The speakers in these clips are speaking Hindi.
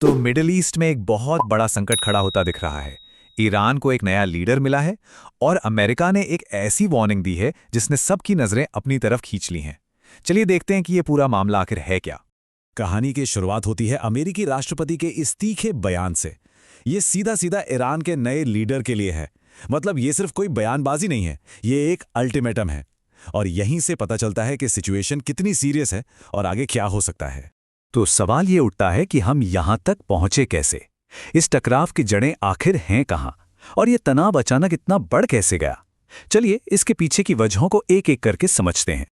तो मिडिल ईस्ट में एक बहुत बड़ा संकट खड़ा होता दिख रहा है। ईरान को एक नया लीडर मिला है और अमेरिका ने एक ऐसी वार्निंग दी है जिसने सबकी नजरें अपनी तरफ खींच ली हैं। चलिए देखते हैं कि ये पूरा मामला आखिर है क्या। कहानी की शुरुआत होती है अमेरिकी राष्ट्रपति के इस तीखे बयान से। ये सीधा सीधा ईरान के नए लीडर के लिए है। मतलब ये सिर्फ कोई बयानबाजी नहीं है, ये एक अल्टीमेटम है। और यहीं से पता चलता है कि सिचुएशन कितनी सीरियस है और आगे क्या हो सकता है। तो सवाल ये उठता है कि हम यहां तक पहुंचे कैसे? इस टकराव की जड़ें आखिर हैं कहां? और ये तनाव अचानक इतना बढ़ कैसे गया? चलिए इसके पीछे की वजहों को एक एक करके समझते हैं।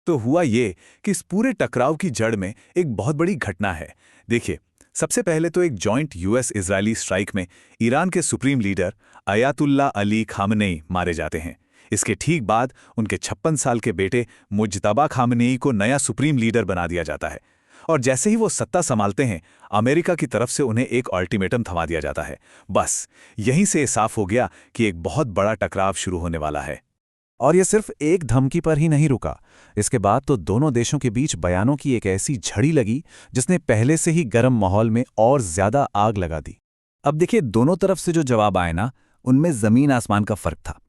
तो हुआ ये कि इस पूरे टकराव की जड़ में एक बहुत बड़ी घटना है। देखिए, सबसे पहले तो एक जॉइंट यूएस इजरायली स्ट्राइक में ईरान के supreme leader Ayatollah Ali Khamenei मारे जाते हैं। इसके ठीक बाद उनके 56 साल के बेटे मुज्तबा खामनेई को नया सुप्रीम लीडर बना दिया जाता है। और जैसे ही वो सत्ता संभालते हैं, अमेरिका की तरफ से उन्हें एक अल्टीमेटम थमा दिया जाता है। बस यहीं से साफ हो गया कि एक बहुत बड़ा टकराव शुरू होने वाला है। और ये सिर्फ एक धमकी पर ही नहीं रुका। इसके बाद तो दोनों देशों के बीच बयानों की एक ऐसी झड़ी लगी जिसने पहले से ही गर्म माहौल में और ज्यादा आग लगा दी। अब देखिए, दोनों तरफ से जो जवाब आए ना, उनमें जमीन आसमान का फर्क था।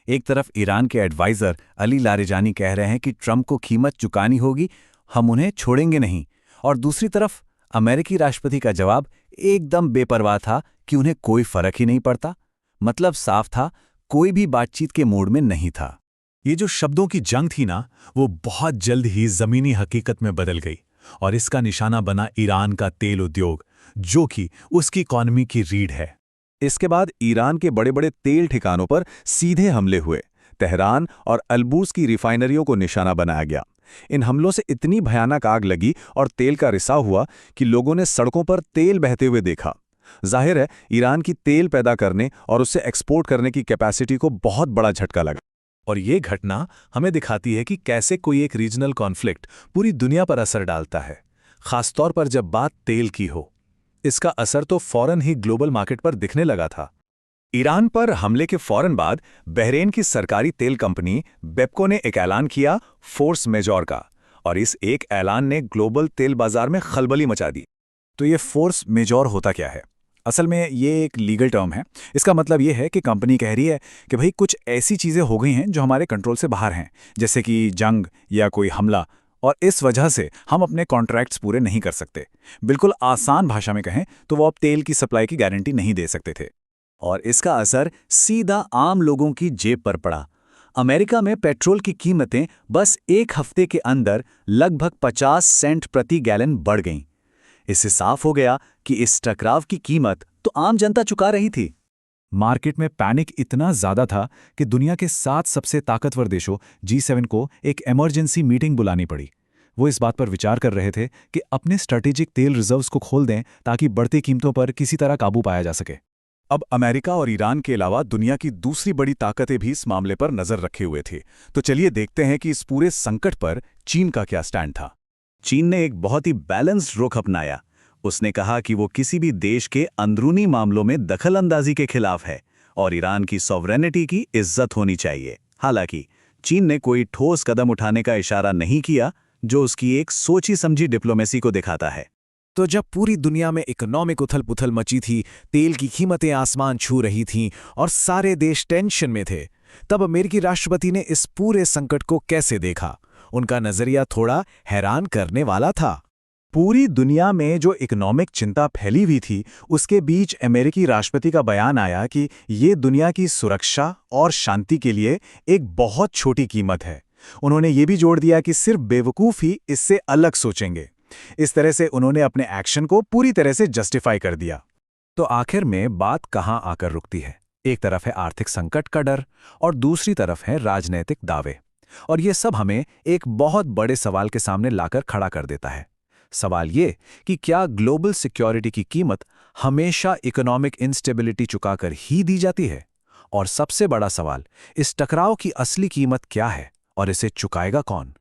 एक तरफ ईरान के एडवाइजर अली लारिजानी कह रहे हैं कि ट्रंप को कीमत चुकानी होगी, हम उन्हें छोड़ेंगे नहीं। और दूसरी तरफ अमेरिकी राष्ट्रपति का जवाब एकदम बेपरवाह था कि उन्हें कोई फर्क ही नहीं पड़ता। मतलब साफ था, कोई भी बातचीत के मूड में नहीं था। ये जो शब्दों की जंग थी ना, वो बहुत जल्द ही जमीनी हकीकत में बदल गई। और इसका निशाना बना ईरान का तेल उद्योग, जो कि उसकी इकॉनमी की रीढ़ है। इसके बाद ईरान के बड़े बड़े तेल ठिकानों पर सीधे हमले हुए। तेहरान और अल्बूर्स की रिफाइनरियों को निशाना बनाया गया। इन हमलों से इतनी भयानक आग लगी और तेल का रिसाव हुआ कि लोगों ने सड़कों पर तेल बहते हुए देखा। जाहिर है, ईरान की तेल पैदा करने और उससे एक्सपोर्ट करने की कैपेसिटी को बहुत बड़ा झटका लगा। और ये घटना हमें दिखाती है कि कैसे कोई एक रीजनल कॉन्फ्लिक्ट पूरी दुनिया पर असर डालता है, खासतौर पर जब बात तेल की हो। इसका असर तो फौरन ही ग्लोबल मार्केट पर दिखने लगा था। ईरान पर हमले के फौरन बाद बहरेन की सरकारी तेल कंपनी बेपको ने एक ऐलान किया, फोर्स मेजॉर का। और इस एक ऐलान ने ग्लोबल तेल बाजार में खलबली मचा दी। तो ये फोर्स मेजॉर होता क्या है? असल में ये एक लीगल टर्म है। इसका मतलब ये है कि कंपनी कह रही है कि भाई कुछ ऐसी चीज़ें हो गई हैं जो हमारे कंट्रोल से बाहर हैं, जैसे कि जंग या कोई हमला, और इस वजह से हम अपने कॉन्ट्रैक्ट्स पूरे नहीं कर सकते। बिल्कुल आसान भाषा में कहें तो वो अब तेल की सप्लाई की गारंटी नहीं दे सकते थे। और इसका असर सीधा आम लोगों की जेब पर पड़ा। अमेरिका में पेट्रोल की कीमतें बस एक हफ्ते के अंदर लगभग 50 सेंट प्रति गैलन बढ़ गईं। इससे साफ हो गया कि इस टकराव की कीमत तो आम जनता चुका रही थी। मार्केट में पैनिक इतना ज्यादा था कि दुनिया के 7 सबसे ताकतवर देशों G7 को एक इमरजेंसी मीटिंग बुलानी पड़ी। वो इस बात पर विचार कर रहे थे कि अपने स्ट्रैटेजिक तेल रिजर्व्स को खोल दें ताकि बढ़ती कीमतों पर किसी तरह काबू पाया जा सके। अब अमेरिका और ईरान के अलावा दुनिया की दूसरी बड़ी ताकतें भी इस मामले पर नजर रखे हुए थे। तो चलिए देखते हैं कि इस पूरे संकट पर चीन का क्या स्टैंड था। चीन ने एक बहुत ही बैलेंस्ड रुख अपनाया। उसने कहा कि वो किसी भी देश के अंदरूनी मामलों में दखलंदाजी के खिलाफ है और ईरान की सॉवरेनिटी की इज्जत होनी चाहिए। हालांकि चीन ने कोई ठोस कदम उठाने का इशारा नहीं किया, जो उसकी एक सोची समझी डिप्लोमेसी को दिखाता है। तो जब पूरी दुनिया में इकोनॉमिक उथल-पुथल मची थी, तेल की कीमतें आसमान छू रही थीं और सारे देश टेंशन में थे, तब अमेरिकी राष्ट्रपति ने इस पूरे संकट को कैसे देखा? उनका नजरिया थोड़ा हैरान करने वाला था। पूरी दुनिया में जो इकोनॉमिक चिंता फैली हुई थी, उसके बीच अमेरिकी राष्ट्रपति का बयान आया कि ये दुनिया की सुरक्षा और शांति के लिए एक बहुत छोटी कीमत है। उन्होंने ये भी जोड़ दिया कि सिर्फ बेवकूफ़ ही इससे अलग सोचेंगे। इस तरह से उन्होंने अपने एक्शन को पूरी तरह से जस्टिफाई कर दिया। तो आखिर में बात कहाँ आकर रुकती है? एक तरफ है आर्थिक संकट का डर और दूसरी तरफ है राजनीतिक दावे। और ये सब हमें एक बहुत बड़े सवाल के सामने लाकर खड़ा कर देता है। सवाल ये कि क्या ग्लोबल सिक्योरिटी की कीमत हमेशा इकोनॉमिक इंस्टेबिलिटी चुकाकर ही दी जाती है? और सबसे बड़ा सवाल, इस टकराव की असली कीमत क्या है और इसे चुकाएगा कौन?